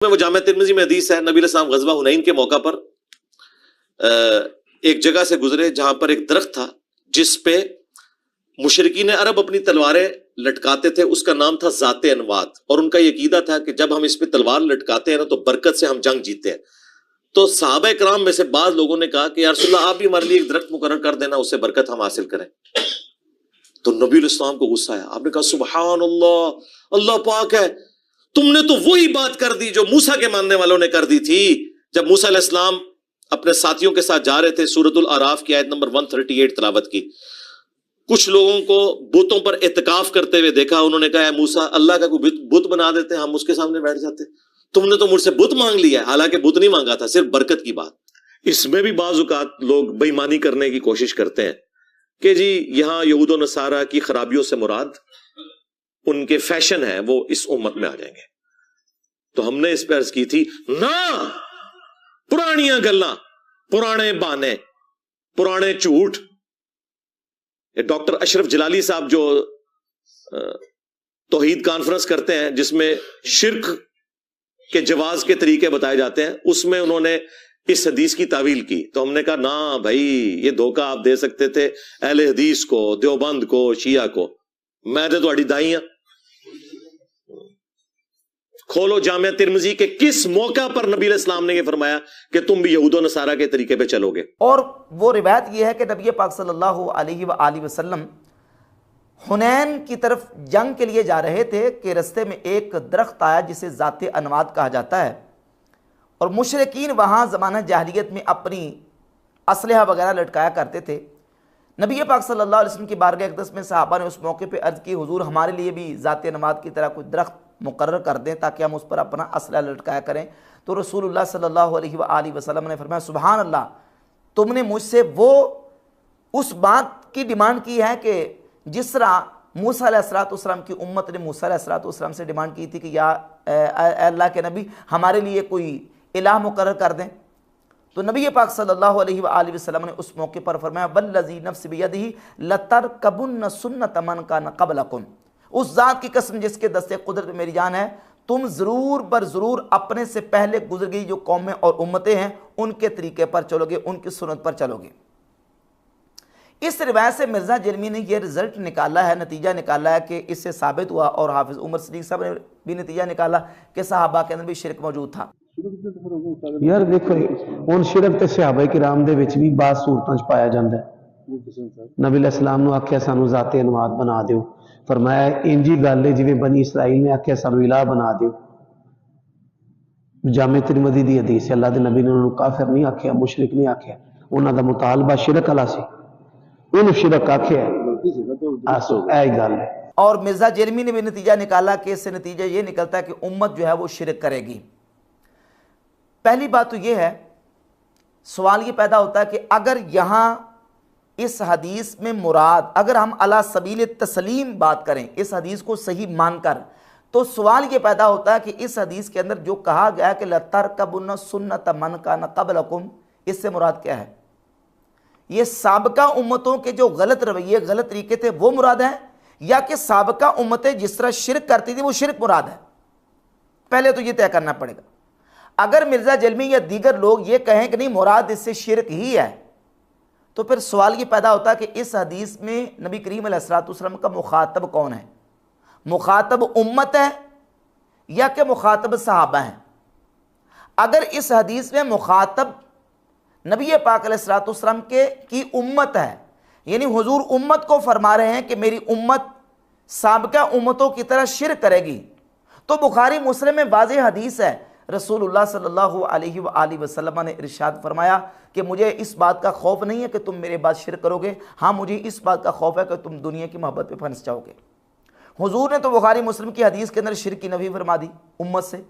में वो जामे तिर्मिज़ी में हदीस है, नबी अलैहिस्सलाम गज़वा हुनैन के मौका पर एक जगह से गुजरे जहां पर एक दरख्त था जिस पे मुशरिकीन अरब अपनी तलवारें लटकाते थे। उसका नाम था ज़ाते अनवात, और उनका ये अकीदा था कि जब हम इस पे तलवार लटकाते हैं ना तो बरकत से हम जंग जीते हैं। तो सहाबा किराम में से बाद लोगों ने कहा कि या रसूलल्लाह, आप भी हमारे लिए एक दरख्त मुकर्रर कर देना, उससे बरकत हम हासिल करें। तो नबी अलैहिस्सलाम को गुस्सा आया। आपने कहा सुभान अल्लाह, अल्लाह पाक है, तुमने तो वही बात कर दी जो मूसा के मानने वालों ने कर दी थी। जब मूसा अलैहिस्सलाम अपने साथियों के साथ जा रहे थे, सूरतुल आराफ की आयत नंबर 138 तिलावत की, कुछ लोगों को बुतों पर इत्काफ करते हुए देखा। उन्होंने कहा, मूसा, अल्लाह का कोई बुत बना देते, हम उसके सामने बैठ जाते। तुमने तो मुझसे बुत मांग लिया। हालांकि बुत नहीं मांगा था, सिर्फ बरकत की बात। इसमें भी बाज़ औक़ात लोग बेईमानी करने की कोशिश करते हैं कि जी यहां यहूद और नसारा की खराबियों से मुराद उनके फैशन है, वो इस उम्मत में आ जाएंगे। तो हमने इस पर अर्ज की थी ना, पुरानियां गल्लां, पुराने बहाने, पुराने झूठ। डॉक्टर अशरफ जलाली साहब जो तौहीद कॉन्फ्रेंस करते हैं जिसमें शिर्क के जवाज के तरीके बताए जाते हैं, उसमें उन्होंने इस हदीस की तावील की। तो हमने कहा ना भाई, ये धोखा आप दे सकते थे अहले हदीस को, देवबंद को, शिया को। मैं तो तुम्हारी दाई हां। खोलो जामिया तिर्मिज़ी के किस मौका पर नबी अलैहिस्सलाम ने यह फरमाया कि तुम भी यहूद और नसारा के तरीके पे चलोगे। और वो रिवायत यह है कि नबी पाक सल्लल्लाहु अलैहि वसल्लम हुनैन की तरफ जंग के लिए जा रहे थे कि रास्ते में एक दरख्त आया जिसे ज़ाते अनवात कहा जाता है, और मुशरिकीन वहाँ ज़माना जाहिलियत में अपनी असलहा वगैरह लटकाया करते थे। नबी पाक सल्लल्लाहु अलैहि वसल्लम की बारगाह अक़दस में सहाबा ने उस मौके पे अर्ज़ की, हुजूर हमारे लिए भी ज़ाते अनवात की तरह कोई दरख्त मुकर्रर कर दें ताकि हम उस पर अपना असलहा लटकाया करें। तो रसूलुल्लाह सल्लल्लाहु अलैहि वसल्लम ने फरमाया, सुभान अल्लाह, तुमने मुझसे वो उस बात की डिमांड की है कि जिस तरह मूसा अलैहिस्सलाम की उम्मत ने मूसा अलैहिस्सलाम से डिमांड की थी कि या अल्लाह के नबी हमारे लिए कोई इलाह मुकर्रर कर दें। तो नबी पाक सल्लल्लाहु अलैहि वसल्लम ने उस मौके पर फरमाया, वल्लज़ी नफ्सी बियदिही लतरकबुन्न सुन्नत मन कान क़ब्लकुम, उस ज़ात की कसम जिसके दस्ते कुदरत में मेरी जान है, तुम ज़रूर बर ज़रूर अपने से पहले गुजर गई जो कौमें और उम्मतें हैं उनके तरीके पर चलोगे, उनकी सुन्नत पर चलोगे। इस रिवायत से मिर्ज़ा जलमी ने यह रिज़ल्ट निकाला है, नतीजा निकाला है कि इससे साबित हुआ, और हाफिज़ उमर सिद्दीक़ साहब ने भी नतीजा निकाला कि सहाबा के अंदर भी शिरक मौजूद था। यार देखो, हुण शिरक ते सहाबा किराम दे विच भी बाज़ सूरतां च पाया जांदा है। नबी अलैहिस्सलाम नूं आख्या सानू ज़ाते अनवात बना दिओ, फरमाया इंजी गल है जिवें बनी इसराइल ने आख्या सानू इलाह बना दिओ। जामे तिर्मिज़ी दी हदीस है, अल्लाह दे नबी ने उन्होंने काफिर नहीं आख्या, मुशरिक नहीं आख्या, उन्हां दा मुतालबा शिरक वाला सी, उन्होंने शिरक आख्या। आसो ऐ गल है। और मिर्ज़ा जलमी ने भी नतीजा निकाला कि इससे नतीजा ये निकलता है कि उम्मत जो है वो शिरक करेगी। पहली बात तो ये है, सवाल ये पैदा होता है कि अगर यहाँ इस हदीस में मुराद, अगर हम अला सबील तस्लीम बात करें, इस हदीस को सही मानकर, तो सवाल ये पैदा होता है कि इस हदीस के अंदर जो कहा गया कि लतरकबुन्न सुन्नत मन कान क़ब्लकुम, इससे मुराद क्या है? ये साबका उम्मतों के जो गलत रवैये, गलत तरीके थे वो मुराद है, या कि साबका उम्मतें जिस तरह शिरक करती थी वो शिरक मुराद है? पहले तो ये तय करना पड़ेगा। अगर मिर्ज़ा जलमी या दीगर लोग ये कहें कि नहीं मुराद इससे शिरक ही है, तो फिर सवाल ये पैदा होता है कि इस हदीस में नबी करीम अलैहिस्सलाम का मुखातब कौन है? मुखातब उम्मत है या कि मुखातब सहाबा है? अगर इस हदीस में मुखातब नबी पाक अलैहिस्सलाम की उम्मत है, यानी हुजूर उम्मत को फरमा रहे हैं कि मेरी उम्मत साबका उम्मतों की तरह शिरक करेगी, तो बुखारी मुस्लिम में वाज़ेह हदीस है, रसूलुल्लाह सल्लल्लाहु अलैहि वसल्लम ने इरशाद फरमाया कि मुझे इस बात का खौफ नहीं है कि तुम मेरे बाद शिरक करोगे, हाँ मुझे इस बात का खौफ है कि तुम दुनिया की मोहब्बत पे फंस जाओगे। हुजूर ने तो बुखारी मुस्लिम की हदीस के अंदर शिरक की नफी फरमा दी उम्मत से।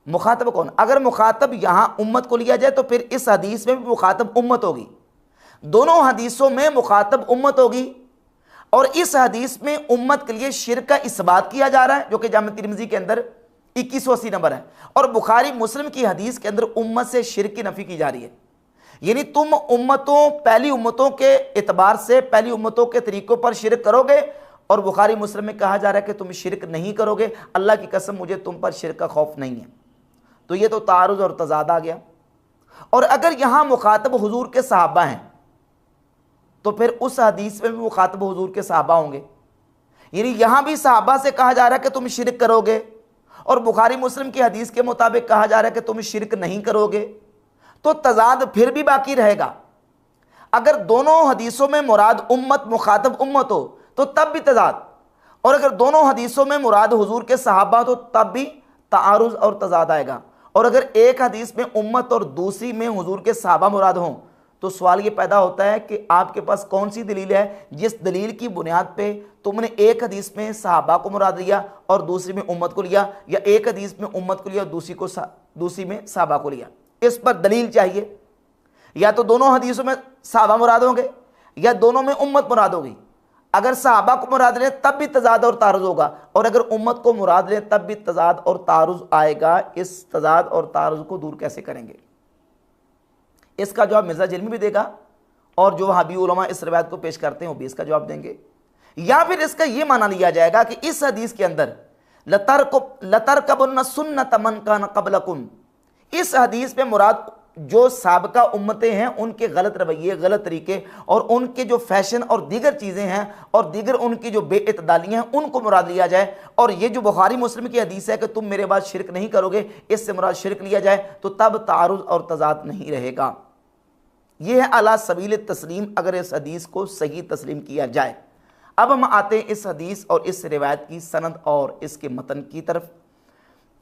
मुखातब कौन? अगर मुखातब यहाँ उम्मत को लिया जाए तो फिर इस हदीस में भी मुखातब उम्मत होगी, दोनों हदीसों में मुखातब उम्मत होगी। और इस हदीस में उम्मत के लिए शिरक का इस्बात किया जा रहा है जो कि जामे तिर्मिज़ी के अंदर 2180 नंबर है, और बुखारी मुस्लिम की हदीस के अंदर उम्मत से शिरक की नफी की जा रही है। यानी तुम उम्मतों, पहली उम्मतों के एतबार से, पहली उम्मतों के तरीकों पर शिरक करोगे, और बुखारी मुस्लिम में कहा जा रहा है कि तुम शिरक नहीं करोगे, अल्लाह की कसम मुझे तुम पर शिरक का खौफ नहीं है। तो ये तो तारुज़ और तज़ाद आ गया। और अगर यहाँ मुखातब हुजूर के सहाबा हैं तो फिर उस हदीस में भी मुखातब हुजूर के सहाबा होंगे, यानी यहाँ भी सहाबा से कहा जा रहा है कि तुम शिरक करोगे, और बुखारी मुस्लिम की हदीस के मुताबिक कहा जा रहा है कि तुम शिरक नहीं करोगे, तो तज़ाद फिर भी बाकी रहेगा। अगर दोनों हदीसों में मुराद उम्मत मुखातब उम्मत हो तो तब भी तज़ाद, और अगर दोनों हदीसों में मुराद हुजूर के सहाबा तो तब भी तारुज़ और तज़ाद आएगा। और अगर एक हदीस में उम्मत और दूसरी में हुजूर के सहाबा मुराद हों तो सवाल ये पैदा होता है कि आपके पास कौन सी दलील है जिस दलील की बुनियाद पे तुमने एक हदीस में सहाबा को मुराद लिया और दूसरी में उम्मत को लिया, या एक हदीस में उम्मत को लिया और दूसरी में सहाबा को लिया। इस पर दलील चाहिए। या तो दोनों हदीसों में सहाबा मुराद होंगे या दोनों में उम्मत मुराद होगी। अगर सहाबा को मुराद लें तब भी तज़ाद और तारुज़ होगा, और अगर उम्मत को मुराद लें तब भी तज़ाद और तारुज़ आएगा। इस तज़ाद और तारुज़ को दूर कैसे करेंगे, इसका जवाब मिर्ज़ा जलमी भी देगा, और जो वहाबी उलमा इस रवायत को पेश करते हैं वो भी इसका जवाब देंगे। या फिर इसका ये माना लिया जाएगा कि इस हदीस के अंदर लतरकबुन्ना सुन्नत मन कान क़ब्लकुम, इस हदीस में मुराद जो साबका उम्मतें हैं उनके गलत रवैये, गलत तरीके और उनके जो फैशन और दीगर चीज़ें हैं और दीगर उनकी जो बेइतदालियाँ हैं उनको मुराद लिया जाए। और ये जो बुखारी मुस्लिम की हदीस है कि तुम मेरे बाद शिरक नहीं करोगे, इससे मुराद शिरक लिया जाए तो तब तारुज़ और तज़ाद नहीं रहेगा। यह है अला सबील तस्लीम, अगर इस हदीस को सही तस्लीम किया जाए। अब हम आते हैं इस हदीस और इस रिवायत की सनद और इसके मतन की तरफ।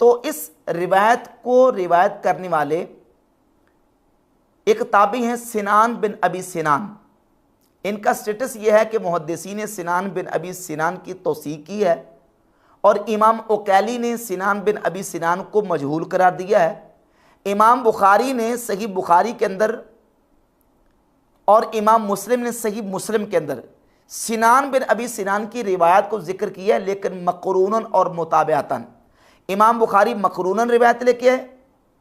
तो इस रिवायत को रिवायत करने वाले एक ताबी हैं सिनान बिन अबी सिनान। इनका स्टेटस यह है कि मुहद्दिसीन ने सिनान बिन अबी सिनान की तौसीक की है, और इमाम उकैली ने सिनान बिन अबी सिनान को मजहूल करार दिया है। इमाम बुखारी ने सही बुखारी के अंदर और इमाम मुस्लिम ने सही मुस्लिम के अंदर सिनान बिन अबी सिनान की रिवायत को जिक्र किया है, लेकिन मकरूनन और मुताबिअतन। इमाम बुखारी मकरूनन रिवायत लेके आए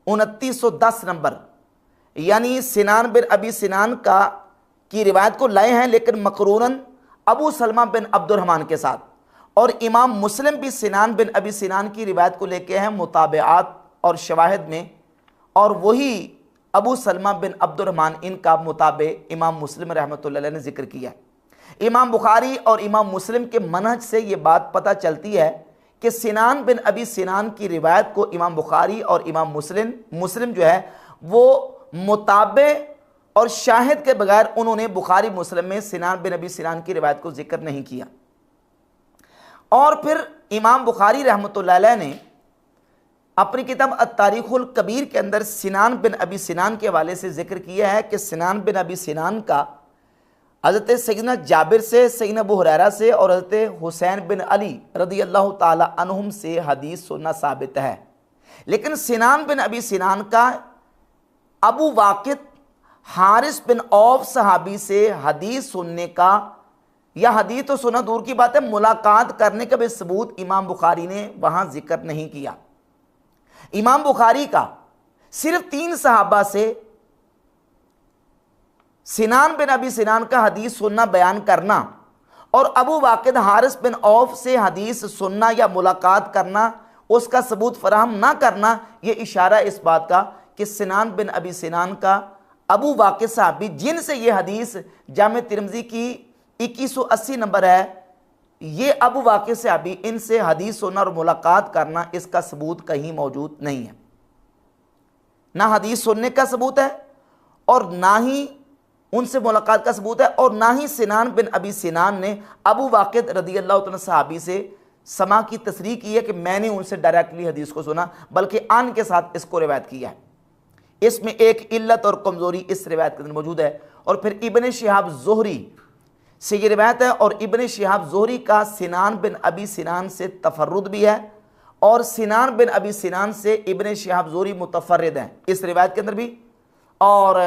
2910 नंबर, यानी सिनान बिन अबी सिनान की रिवायत को लाए हैं, लेकिन मकरूनन अबू सलमा बिन अब्दुर्रहमान के साथ। और इमाम मुस्लिम भी सिनान बिन अबी सिनान की रिवायत को लेके हैं मुताबिआत और शवाहिद में, और वही अबू सलमा बिन अब्दुर्रहमान इनका मुताबे इमाम मुस्लिम रहमतुल्लाह अलैह ने जिक्र किया। इमाम बुखारी और इमाम मुस्लिम के मनहज से ये बात पता चलती है कि सिनान बिन अबी सिनान की रिवायत को इमाम बुखारी और इमाम मुस्लिम जो है वो मुताबे और शाहिद के बगैर उन्होंने बुखारी मुस्लिम में सिनान बिन अबी सिनान की रिवायत को जिक्र नहीं किया। और फिर इमाम बुखारी रहमतुल्लाह अलैह ने अपनी किताब अत-तारीखुल कबीर के अंदर सिनान बिन अबी सिनान के हवाले से जिक्र किया है कि सिनान बिन अबी सिनान का हज़रत सैयदना जाबिर से, सैयदना अबू हुरैरा से और हज़रत हुसैन बिन अली रदी अल्लाह ताला अन्हुम से हदीस सुनना साबित है। लेकिन सिनान बिन अबी सिनान का अबू वाकिद हारिस बिन औफ सहाबी से हदीस सुनने का, या हदीस तो सुना दूर की बात है, मुलाकात करने का भी सबूत इमाम बुखारी ने वहां जिक्र नहीं किया। इमाम बुखारी का सिर्फ 3 सहाबा से सिनान बिन अबी सिनान का हदीस सुनना बयान करना और अबू वाकिद हारिस बिन औफ से हदीस सुनना या मुलाकात करना उसका सबूत फराहम ना करना, ये इशारा इस बात का कि सिनान बिन अबी सिनान का अबू वाकिद साहबी जिनसे ये हदीस जामे तिरमिज़ी की 2180 नंबर है, ये अबू वाकिद साहबी इनसे हदीस सुनना और मुलाकात करना इसका सबूत कहीं मौजूद नहीं है। ना हदीस सुनने का सबूत है और ना ही उनसे मुलाकात का सबूत है, और ना ही सिनान बिन अबी सिनान ने अबू वाकिद रदी अल्लाह तआला सहाबी से समा की तसरीह की है कि मैंने उनसे डायरेक्टली हदीस को सुना, बल्कि आन के साथ इसको रिवायत किया है। इसमें एक इल्लत और कमज़ोरी इस रिवायत के अंदर मौजूद है। और फिर इब्न शिहाब ज़ुहरी से ये रिवायत है, और इब्न शिहाब ज़ुहरी का सिनान बिन अबी सिनान से तफर्रुद भी है, और सिनान बिन अबी सिनान से इब्न शिहाब ज़ुहरी मुतफर्रिद हैं इस रिवायत के अंदर भी। और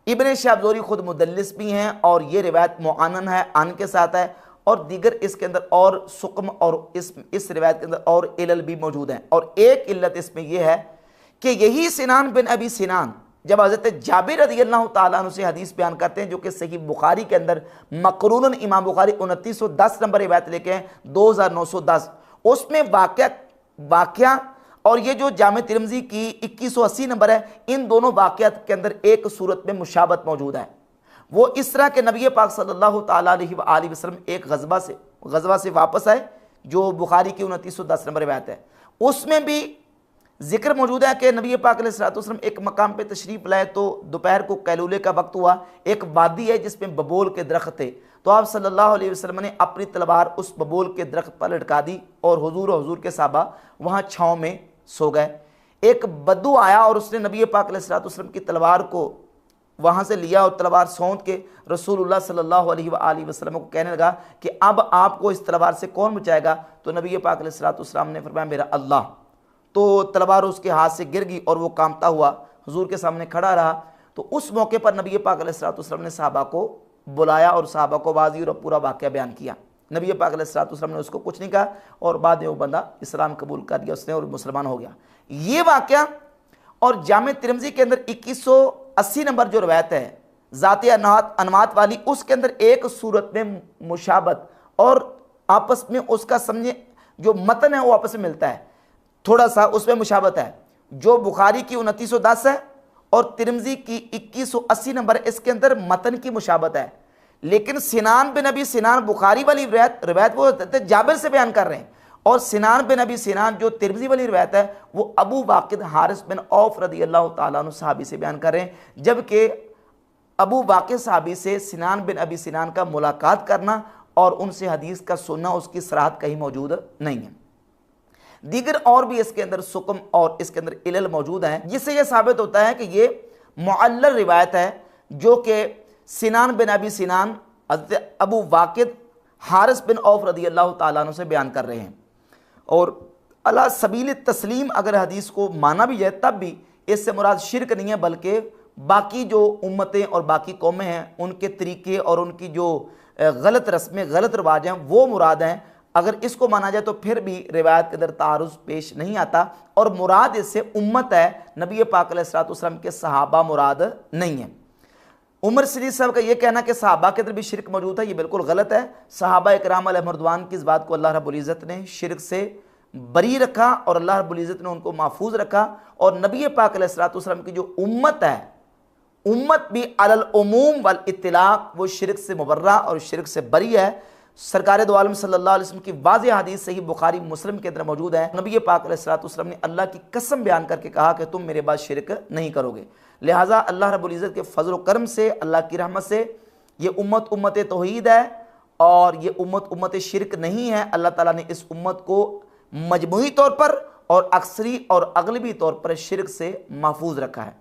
इब्न शिहाब ज़ुहरी खुद मुदल्लिस भी हैं, और ये रिवायत मुआनन है, आन के साथ है, और दीगर इसके अंदर और सुकम और इस रिवायत के अंदर और इलल भी मौजूद हैं। और एक इल्लत इसमें यह है कि यही सिनान बिन अबी सिनान जब हज़रत जाबिर रज़ियल्लाहु ताला अन्हु से हदीस बयान करते हैं, जो कि सही बुखारी के अंदर मकरूनन इमाम बुखारी 2910 नंबर रिवायत लेके हैं 2910, उसमें वाक़या और ये जो जामे तिरमिज़ी की 2180 नंबर है, इन दोनों वाक़यात के अंदर एक सूरत में मुशाबत मौजूद है। वो इस तरह के नबी पाक सल्लल्लाहु ताला अलैहि वसल्लम एक गज़वा से वापस आए, जो बुखारी की 2910 नंबर रिवायत है। उसमें भी जिक्र मौजूद है कि नबी पाक अलैहिस्सलातु वस्सलाम एक मकाम पे तशरीफ़ लाए तो दोपहर को कैलूले का वक्त हुआ, एक वादी है जिसमें बबोल के दरख्त थे, तो आप सल्लल्लाहु अलैहि वसल्लम ने अपनी तलवार उस बबोल के दरख्त पर लटका दी और हुजूर के साहबा वहाँ छाँव में सो गए। एक बद्दू आया और उसने नबी पाक अलैहिस्सलातु वस्सलाम की तलवार को वहाँ से लिया और तलवार सौंध के रसूलुल्लाह सल्लल्लाहु अलैहि वसल्लम को कहने लगा कि अब आपको इस तलवार से कौन बचाएगा? तो नबी पाक अलैहिस्सलातु वस्सलाम ने फरमाया मेरा अल्लाह। तो तलवार उसके हाथ से गिर गई और वो कांपता हुआ हुजूर के सामने खड़ा रहा। तो उस मौके पर नबी पाक अलैहिस्सलातु वस्सलाम ने सहाबा को बुलाया और सहाबा को आवाज़ दी और पूरा वाक़या बयान किया। नबी पाक अलैहिस्सलातु वस्सलाम ने उसको कुछ नहीं कहा और बाद में वो बंदा इस्लाम कबूल कर लिया उसने और मुसलमान हो गया। ये वाक़या और जामे तिरमिज़ी के अंदर 2180 नंबर जो रवायत है ज़ाते अनवात वाली, उसके अंदर एक सूरत में मुशाबत और आपस में उसका समझे जो मतन है वो आपस में मिलता है, थोड़ा सा उसमें मुशाबत है। जो बुखारी की 2910 है और तिरमिज़ी की 2180 नंबर है, इसके अंदर मतन की मुशाबत है। लेकिन सिनान बिन अबी सिनान बुखारी वाली रिवायत वो जाबिर से बयान कर रहे हैं और सिनान बिन अबी सिनान जो तिरमिज़ी वाली रिवायत है वो अबू वाक़िद हारिस बिन औफ रज़ियल्लाहु ताला अन्हु सहाबी से बयान कर रहे हैं, जबकि अबू वाक़िद सहाबी से सिनान बिन अबी सिनान का मुलाकात करना और उनसे हदीस का सुनना, उसकी सराहत कहीं मौजूद नहीं है। दीगर और भी इसके अंदर सुकम और इसके अंदर इलल मौजूद हैं, जिससे यह साबित होता है कि ये मुअल्लल रिवायत है, जो कि सिनान बिन अबी सिनान अबू वाक़िद हारिस बिन औफ रज़ियल्लाहु ताला अन्हु से बयान कर रहे हैं। और अला सबील तस्लीम अगर हदीस को माना भी जाए तब भी इससे मुराद शिरक नहीं है, बल्कि बाकी जो उम्मतें और बाकी कौमें हैं उनके तरीके और उनकी जो गलत रस्में गलत रिवाज हैं वो मुराद हैं। अगर इसको माना जाए तो फिर भी रिवायत के अंदर तारुज़ पेश नहीं आता और मुराद इससे उम्मत है, नबी पाक अलैहिस्सलातु वस्सलाम के सहाबा मुराद नहीं है। उमर सिद्दीक़ साहब का ये कहना कि सहाबा के अंदर भी शिरक मौजूद है, ये बिल्कुल गलत है। सहाबा इकराम अलैहिम रिज़वान की इस बात को अल्लाह रब्बुल इज़्ज़त ने शिरक से बरी रखा और अल्लाह रब्बुल इज़्ज़त ने उनको महफूज रखा। और नबी पाक अलैहिस्सलातु वस्सलाम की जो उम्मत है, उम्मत भी अलल उमूम वल इत्तिलाक, वो शिरक से मुबर्रा और शिरक से बरी है। सरकार दो आलम सल्लल्लाहु अलैहि वसल्लम की वाज़ेह हदीस सही बुखारी मुस्लिम के अंदर मौजूद है। नबी पाक अलैहिस्सलातु वस्सलाम ने अल्लाह की कसम बयान करके कहा कि तुम मेरे बाद शिरक नहीं करोगे। लिहाजा अल्लाह रब्बुल इज़्ज़त के फजल करम से, अल्लाह की रहमत से ये उम्मत उम्मत तौहीद है और ये उम्मत शिरक नहीं है। अल्लाह ताला ने इस उम्मत को मजमूई तौर पर और अक्सरी और अगलबी तौर पर शिरक से महफूज रखा है।